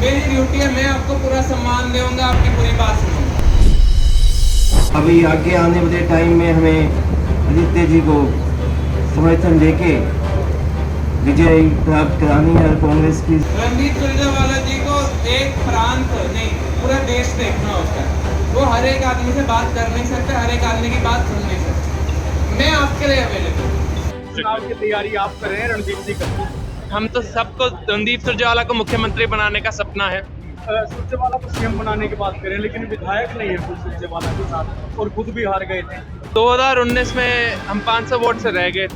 मेरी ड्यूटी है, मैं आपको पूरा सम्मान दूंगा, आपकी पूरी बात सुनूंगा। अभी आगे आने वाले टाइम में हमें आदित्य जी को समर्थन देके विजय प्राप्त करानी है कांग्रेस की। रणदीप सुरजेवाला जी को एक प्रांत नहीं, पूरा देश देखना होता है। वो हर एक आदमी से बात कर नहीं सकते, हर एक आदमी की बात सुन नहीं सकते। मैं आपके लिए अवेलेबल। चुनाव की तैयारी आप कर रहे हैं, रणदीप जी कर रहे हैं। हम तो सबको रणदीप सुरजेवाला को मुख्यमंत्री बनाने का सपना है। सुरजेवाला को सीएम बनाने की बात करें, लेकिन विधायक नहीं है कोई सुरजेवाला के साथ, और खुद भी हार गए थे। 2019 में हम 500 वोट से रह गए।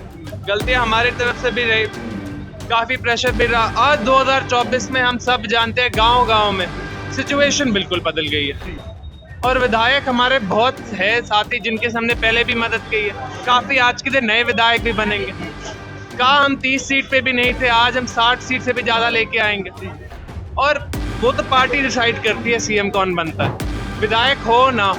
गलतियां हमारी तरफ से भी रही, काफी प्रेशर भी रहा। आज 2024 में हम सब जानते हैं, गांव-गांव में सिचुएशन बिल्कुल बदल गई है और विधायक हमारे बहुत है साथी जिनके हमने पहले भी मदद की है। काफी आज के दिन नए विधायक भी बनेंगे। कहा हम 30 सीट पे भी नहीं थे, आज हम 60 सीट से भी ज्यादा लेके आएंगे। और वो तो पार्टी डिसाइड करती है सीएम कौन बनता है, विधायक हो ना।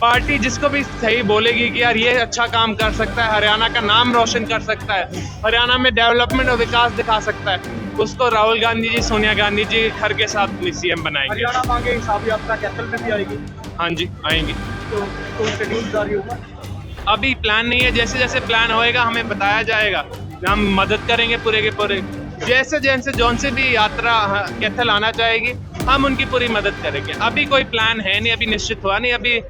पार्टी जिसको भी सही बोलेगी कि यार ये अच्छा काम कर सकता है, हरियाणा का नाम रोशन कर सकता है, हरियाणा में डेवलपमेंट और विकास दिखा सकता है, उसको राहुल गांधी जी, सोनिया गांधी जी घर के साथ सीएम बनाएंगे। हरियाणा मांगे हिसाब यात्रा कैथल में भी आएगी। हाँ जी, आएंगी। तो शेड्यूल जारी होगा। अभी प्लान नहीं है, जैसे जैसे प्लान होएगा हमें बताया जाएगा, हम मदद करेंगे पूरे के पूरे। जैसे जैसे जौन से भी यात्रा कैथल आना चाहेगी हम उनकी पूरी मदद करेंगे। अभी कोई प्लान है नहीं, अभी निश्चित हुआ नहीं, अभी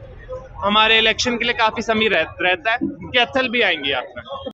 हमारे इलेक्शन के लिए काफी समय रहता है। कैथल भी आएंगी यात्रा।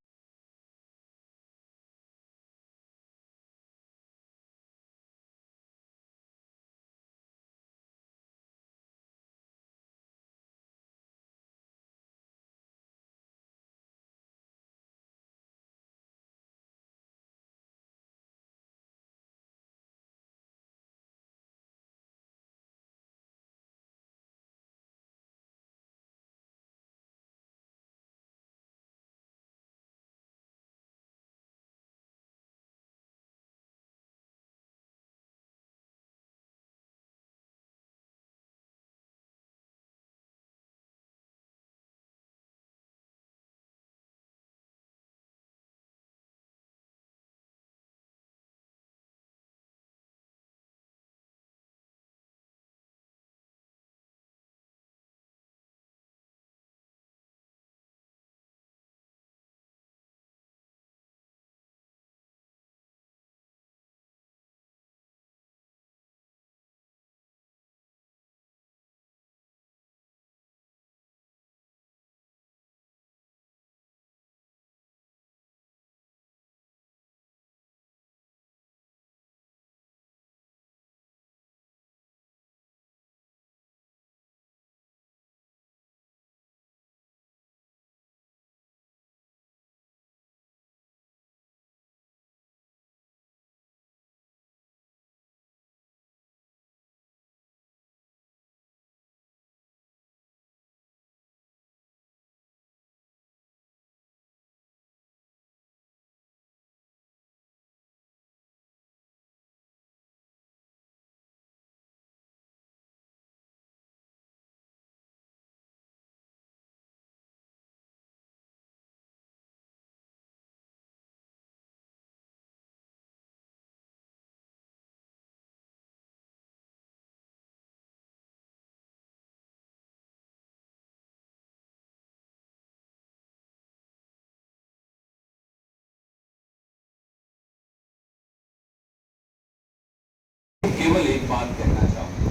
केवल एक बात कहना चाहूंगा,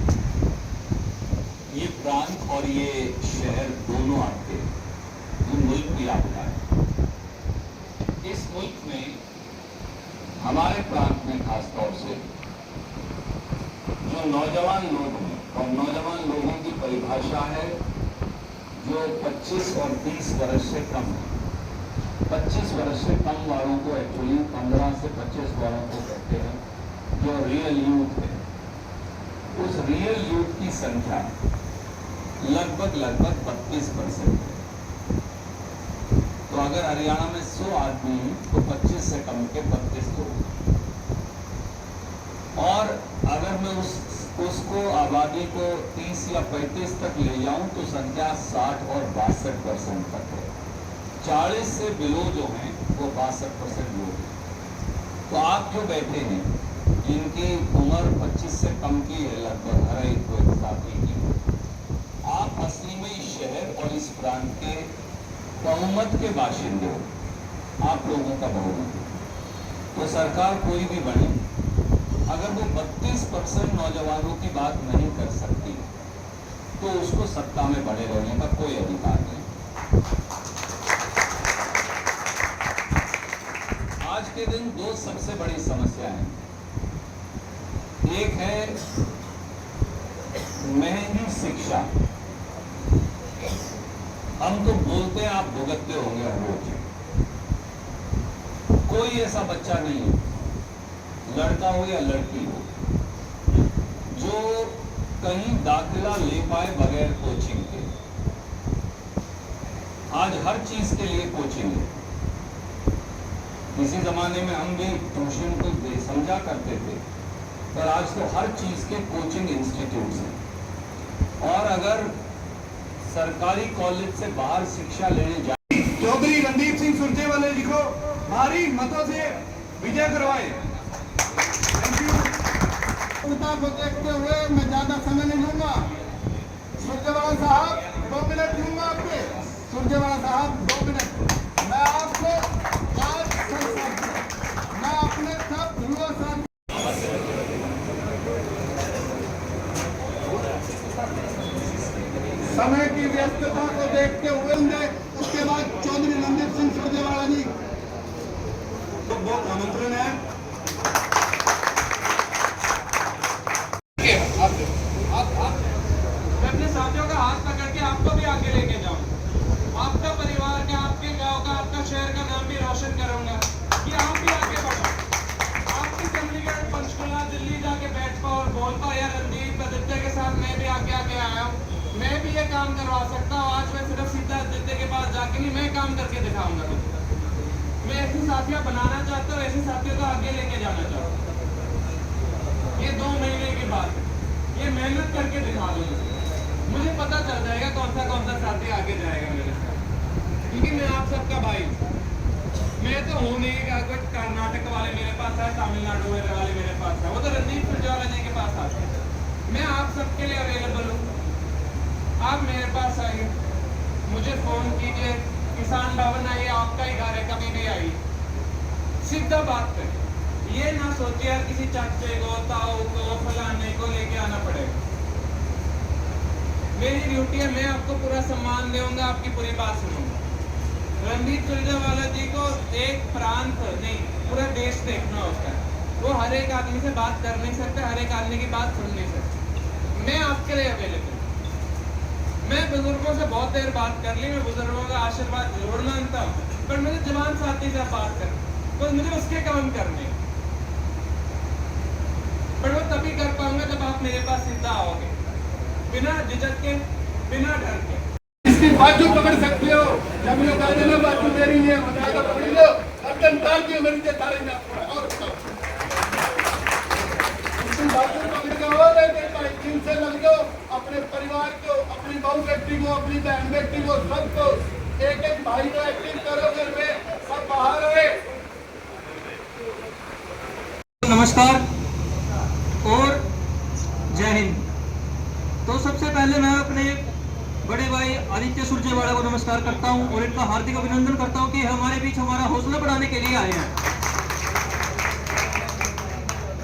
ये प्रांत और ये शहर दोनों आपके, ये मुल्क भी आपका है। इस मुल्क में हमारे प्रांत में खासतौर से जो नौजवान लोग हैं, और नौजवान लोगों की परिभाषा है जो 25 और 30 वर्ष से कम है। 25 वर्ष से कम वालों को एक्चुअली 15 से 25 वालों को कहते हैं, जो रियल यूथ है। उस रियल यूथ की संख्या लगभग 32% है। तो अगर हरियाणा में 100 आदमी हैं तो 25 से कम के 32 लोग। और अगर मैं उसको आबादी को 30 या 35 तक ले जाऊं तो संख्या 60 और 62% तक है। 40 से बिलो जो हैं वो 62% लोग हैं। तो आप जो बैठे हैं जिनकी उम्र 25 से कम की है, लगभग हर एक को एक साथी की। आप असली में इस शहर और इस प्रांत के बहुमत के बाशिंदे हो, आप लोगों का बहुमत। तो सरकार कोई भी बने, अगर वो 32% नौजवानों की बात नहीं कर सकती तो उसको सत्ता में बने रहने का कोई अधिकार नहीं। आज के दिन दो सबसे बड़ी समस्याएं हैं। एक है महंगी शिक्षा। हम तो बोलते हैं, आप भुगतते होंगे हर रोज। कोई ऐसा बच्चा नहीं है, लड़का हो या लड़की हो, जो कहीं दाखिला ले पाए बगैर कोचिंग के। आज हर चीज के लिए कोचिंग है। किसी जमाने में हम भी ट्यूशन को समझा करते थे, पर आज तो हर चीज के कोचिंग इंस्टीट्यूट्स हैं। और अगर सरकारी कॉलेज से बाहर शिक्षा लेने जाए, चौधरी रणदीप सिंह सुरजेवाला जी को भारी मतों से विजय करवाए। Thank you. को देखते हुए मैं ज्यादा समय नहीं लूंगा। सुरजेवाला साहब 2 मिनट लूंगा आपके। सुरजेवाला साहब 2 मिनट। मैं आपको मैं अपने सब युवा साथी समय की व्यस्तता को देखते हुए उसके बाद चौधरी रणदीप सिंह सुरजेवाला जी को बहुत आमंत्रण है। मैं अपने साथियों का हाथ पकड़ के आपको भी आगे लेके जाऊं। आपका परिवार का, आपके गांव का, आपका शहर का नाम भी रोशन करूंगा कि आप भी आगे बढ़ो। आपकी चंडीगढ़, पंचकुला, दिल्ली जाके बैठ पाओ और बोल पाओ, यार रणदीप आदित्य के साथ मैं भी आगे आया हूँ, मैं भी ये काम करवा सकता हूँ। आज मैं सिर्फ सीधा आदित्य के पास जाके नहीं, मैं काम करके दिखाऊंगा। मैं ऐसे साथियां बनाना चाहता हूँ, ऐसे साथियों को आगे लेके जाना चाहता हूँ। ये 2 महीने की बात है, ये मेहनत करके दिखा दूंगा। मुझे पता चल जाएगा कौन सा साथी आगे जाएगा मेरे साथ, क्योंकि मैं आप सबका भाई। मैं तो हूँ नहीं कि कुछ कर्नाटक वाले मेरे पास है, तमिलनाडु वाले मेरे पास है, वो तो रणदीप सुरजेवाला जी के पास आते हैं। मैं आप सबके लिए अवेलेबल हूँ, आप मेरे पास आइए, मुझे फोन कीजिए। किसान भवन आइए, आपका ही घर है, कभी भी आइए, सीधा बात करें। ये ना सोचिए यार किसी चाचे को, ताऊ को, फलाने को लेके आना पड़ेगा। मेरी ड्यूटी है, मैं आपको पूरा सम्मान दूंगा, आपकी पूरी बात सुनूंगा। रणदीप सुरजेवाला जी को एक प्रांत नहीं, पूरा देश देखना होता है। वो हर एक आदमी से बात कर नहीं सकते, हर एक आदमी की बात सुन नहीं सकते। मैं आपके लिए अवेलेबल। मैं बुजुर्गों से बहुत देर बात कर ली, मैं बुजुर्गों का आशीर्वाद जरूर मानता हूँ, पर मुझे जवान साथी से बात कर, तो मुझे उसके काम करने, पर वो तभी कर पाऊंगा जब आप मेरे पास सीधा आओगे, बिना झिझक के, बिना डर के। इसकी बाजू पकड़ सकते हो, जब ये कहते ना बाजू तेरी है, बताएगा पकड़ लो। अब जनता की उम्र के तारे में आपको और बाजू पकड़ के और से लग जाओ। अपने परिवार को, अपनी बहू बेटी को, अपनी बहन बेटी को, सबको एक एक भाई को एक्टिव करो घर में, सब बाहर आए। नमस्कार और जय हिंद। तो सबसे पहले मैं अपने बड़े भाई आदित्य सुरजेवाला को नमस्कार करता हूं और इनका हार्दिक अभिनंदन करता हूं कि हमारे बीच हमारा हौसला बढ़ाने के लिए आए हैं।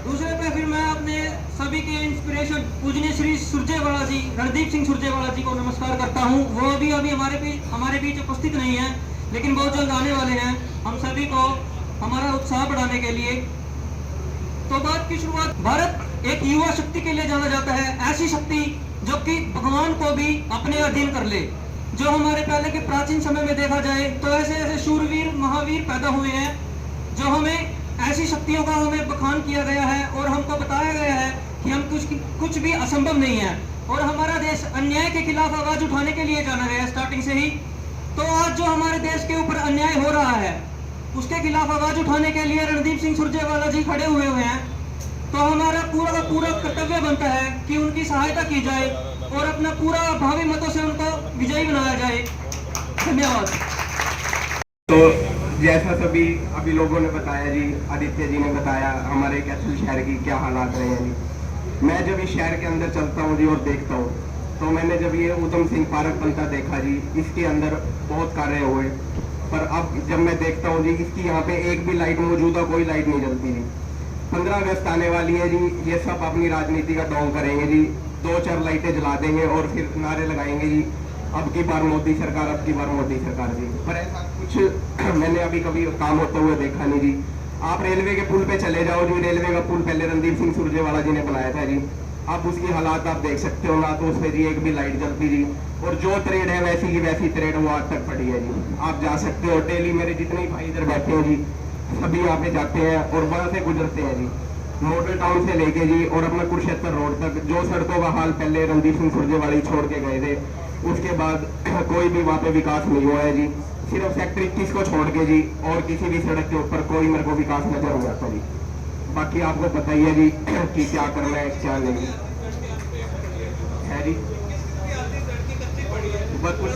दूसरे पे फिर मैं अपने सभी के इंस्पिरेशन पूजनीय श्री सुरजेवाला जी, रणदीप सिंह सुरजेवाला जी को नमस्कार करता हूं। वो अभी हमारे बीच उपस्थित नहीं है, लेकिन बहुत जल्द आने वाले हैं हम सभी को हमारा उत्साह बढ़ाने के लिए। तो बात की शुरुआत, भारत एक युवा शक्ति के लिए जाना जाता है, ऐसी शक्ति जो कि भगवान को भी अपने अधीन कर ले। जो हमारे पहले के प्राचीन समय में देखा जाए तो ऐसे ऐसे शूरवीर महावीर पैदा हुए हैं, जो हमें ऐसी शक्तियों का हमें बखान किया गया है और हमको बताया गया है कि हम कुछ भी असंभव नहीं है। और हमारा देश अन्याय के खिलाफ आवाज उठाने के लिए जाना गया स्टार्टिंग से ही। तो आज जो हमारे देश के ऊपर अन्याय हो रहा है, उसके खिलाफ आवाज उठाने के लिए रणदीप सिंह सुरजेवाला जी खड़े हुए हैं। तो हमारा पूरा का पूरा कर्तव्य बनता है कि उनकी सहायता की जाए और अपना पूरा भावी मतों से उनको विजयी बनाया जाए। धन्यवाद। तो जैसा सभी अभी लोगों ने बताया जी, आदित्य जी ने बताया हमारे कैथल शहर की क्या हालात रहे हैं जी। मैं जब इस शहर के अंदर चलता हूँ जी और देखता हूँ, तो मैंने जब ये ऊधम सिंह पार्क बनता देखा जी, इसके अंदर बहुत कार्य हुए, पर अब जब मैं देखता हूँ जी, इसकी यहाँ पे एक भी लाइट मौजूद है, कोई लाइट नहीं जलती जी। 15 अगस्त आने वाली है जी, ये सब अपनी राजनीति का ढोंग करेंगे जी, 2-4 लाइटें जला देंगे और फिर नारे लगाएंगे जी, अब की बार मोदी सरकार, अब की बार मोदी सरकार जी। पर ऐसा कुछ मैंने अभी कभी काम होते हुए देखा नहीं जी। आप रेलवे के पुल पे चले जाओ जी, रेलवे का पुल पहले रणदीप सिंह सुरजेवाला जी ने बनाया था जी, अब उसकी हालात आप देख सकते हो ना, तो उसमें जी एक भी लाइट जलती जी, और जो ट्रेड है वैसी की वैसी ट्रेड वो आज तक पड़ी है जी। आप जा सकते हो, डेली मेरे जितने भाई इधर बैठे हैं जी, सभी यहाँ पे जाते हैं और वहाँ से गुजरते हैं जी, मॉडल टाउन से लेके जी और अपना कुरुक्षेत्र रोड तक। जो सड़कों का हाल पहले रणदीप सिंह सुरजेवाला छोड़ के गए थे, उसके बाद कोई भी वहाँ पे विकास नहीं हुआ है जी। सिर्फ सेक्टर 21 को छोड़ के जी और किसी भी सड़क के ऊपर कोई मेरे को विकास नजर नहीं आता जी। बाकी आपको पता ही है जी कि क्या करना है क्या नहीं है जी। बस कुछ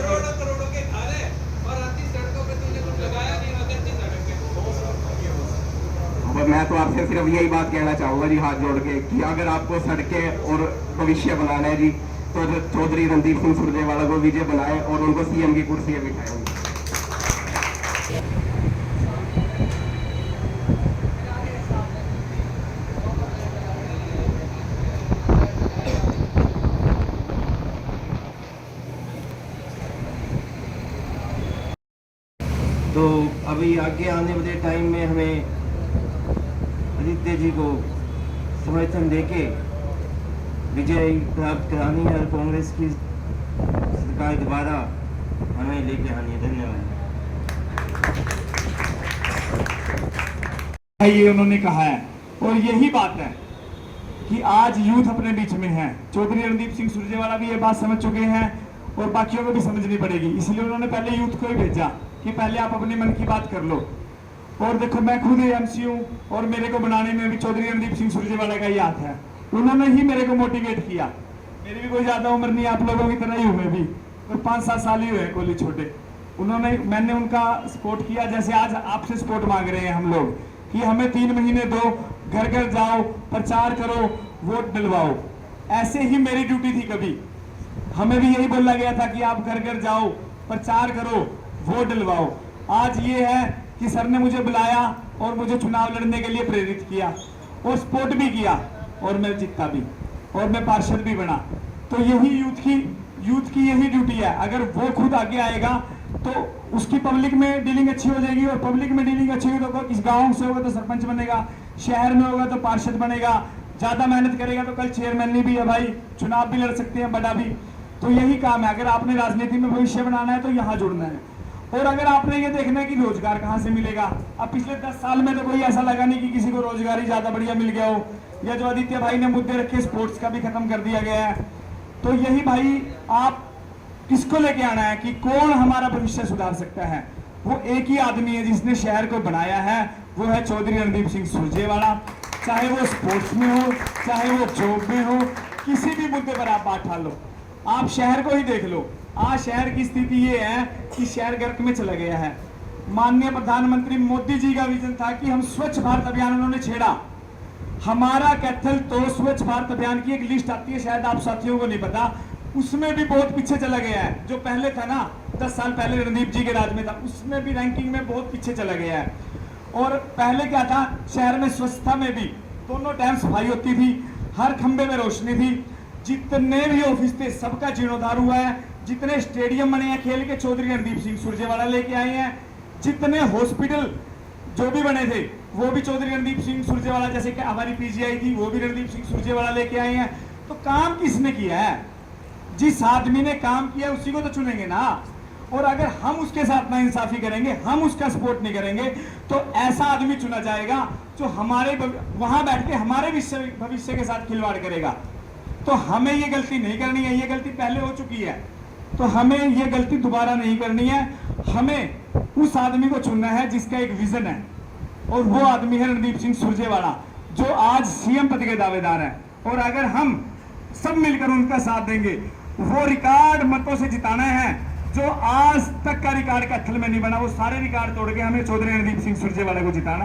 मैं तो आपसे सिर्फ यही बात कहना चाहूंगा जी, हाथ जोड़ के, कि अगर आपको सड़कें और भविष्य बनाना है जी, तो चौधरी रणदीप सिंह सुरजेवाला को विजय बनाए और उनको सीएम की कुर्सी पे बिठाएंगे। तो अभी आगे आने वाले टाइम में हमें आदित्य जी को समर्थन देके विजय प्राप्त करानी है और कांग्रेस की सरकार दोबारा हमें लेके आनी है। धन्यवाद। ये उन्होंने कहा है और यही बात है कि आज यूथ अपने बीच में है। चौधरी रणदीप सिंह सुरजेवाला भी ये बात समझ चुके हैं और बाकियों को भी समझनी पड़ेगी, इसलिए उन्होंने पहले यूथ को ही भेजा कि पहले आप अपने मन की बात कर लो। और देखो, मैं खुद एमसी हूँ और मेरे को बनाने में भी चौधरी रणदीप सिंह सुरजेवाला का ही हाथ है। उन्होंने ही मेरे को मोटिवेट किया। मेरी भी कोई ज्यादा उम्र नहीं, आप लोगों की तरह ही हूँ मैं भी, और 5-7 साल ही हुए कॉलेज छोटे। मैंने उनका सपोर्ट किया, जैसे आज आपसे सपोर्ट मांग रहे हैं हम लोग कि हमें 3 महीने दो, घर घर जाओ, प्रचार करो, वोट दिलवाओ। ऐसे ही मेरी ड्यूटी थी। कभी हमें भी यही बोला गया था कि आप घर घर जाओ, प्रचार करो, वोट दिलवाओ। आज ये है कि सर ने मुझे बुलाया और मुझे चुनाव लड़ने के लिए प्रेरित किया और सपोर्ट भी किया और मैं जीता भी और मैं पार्षद भी बना। तो यही यूथ की यही ड्यूटी है। अगर वो खुद आगे आएगा तो उसकी पब्लिक में डीलिंग अच्छी हो जाएगी, और पब्लिक में डीलिंग अच्छी होगी तो इस गांव से होगा तो सरपंच बनेगा, शहर में होगा तो पार्षद बनेगा, ज्यादा मेहनत करेगा तो कल चेयरमैन भी है भाई, चुनाव भी लड़ सकते हैं, बड़ा भी। तो यही काम है। अगर आपने राजनीति में भविष्य बनाना है तो यहाँ जुड़ना है। और अगर आपने ये देखना है कि रोजगार कहाँ से मिलेगा, अब पिछले 10 साल में तो कोई ऐसा लगा नहीं कि किसी को रोजगार ही ज्यादा बढ़िया मिल गया हो, या जो आदित्य भाई ने मुद्दे रखे स्पोर्ट्स का भी खत्म कर दिया गया है। तो यही भाई आप किसको लेके आना है कि कौन हमारा भविष्य सुधार सकता है। वो एक ही आदमी है जिसने शहर को बनाया है, वो है चौधरी रणदीप सिंह सुरजेवाला। चाहे वो स्पोर्ट्स में हो, चाहे वो जॉब में हो, किसी भी मुद्दे पर आप बात ठाल लो। आप शहर को ही देख लो, आज शहर की स्थिति ये है कि शहर गर्क में चला गया है। माननीय प्रधानमंत्री मोदी जी का विजन था कि हम स्वच्छ भारत अभियान उन्होंने छेड़ा। हमारा कैथल तो स्वच्छ भारत अभियान की एक लिस्ट आती है, शायद आप साथियों को नहीं पता, उसमें भी बहुत पीछे चला गया है। जो पहले था ना, 10 साल पहले रणदीप जी के राज में था, उसमें भी रैंकिंग में बहुत पीछे चला गया है। और पहले क्या था, शहर में स्वच्छता में भी दोनों टाइम सफाई होती थी, हर खंबे में रोशनी थी, जितने भी ऑफिस थे सबका जीर्णोद्धार हुआ है, जितने स्टेडियम बने हैं खेल के चौधरी रणदीप सिंह सुरजेवाला लेके आए हैं, जितने हॉस्पिटल जो भी बने थे वो भी चौधरी रणदीप सिंह सुरजेवाला, जैसे कि हमारी पीजीआई थी वो भी रणदीप सिंह सुरजेवाला लेके आए हैं। तो काम किसने किया है? जिस आदमी ने काम किया उसी को तो चुनेंगे ना। और अगर हम उसके साथ नाइंसाफी करेंगे, हम उसका सपोर्ट नहीं करेंगे, तो ऐसा आदमी चुना जाएगा जो हमारे वहां बैठ के हमारे भविष्य के साथ खिलवाड़ करेगा। तो हमें ये गलती नहीं करनी है, ये गलती पहले हो चुकी है, तो हमें ये गलती दोबारा नहीं करनी है। हमें उस आदमी को चुनना है जिसका एक विजन है, और वो आदमी है रणदीप सिंह सुरजेवाला, जो आज सीएम पद के दावेदार है। और अगर हम सब मिलकर उनका साथ देंगे, वो रिकॉर्ड मतों से जिताना है, जो आज तक का रिकॉर्ड कैथल में नहीं बना, वो सारे रिकॉर्ड तोड़ के हमें चौधरी रणदीप सिंह सुरजेवाला को जिताना।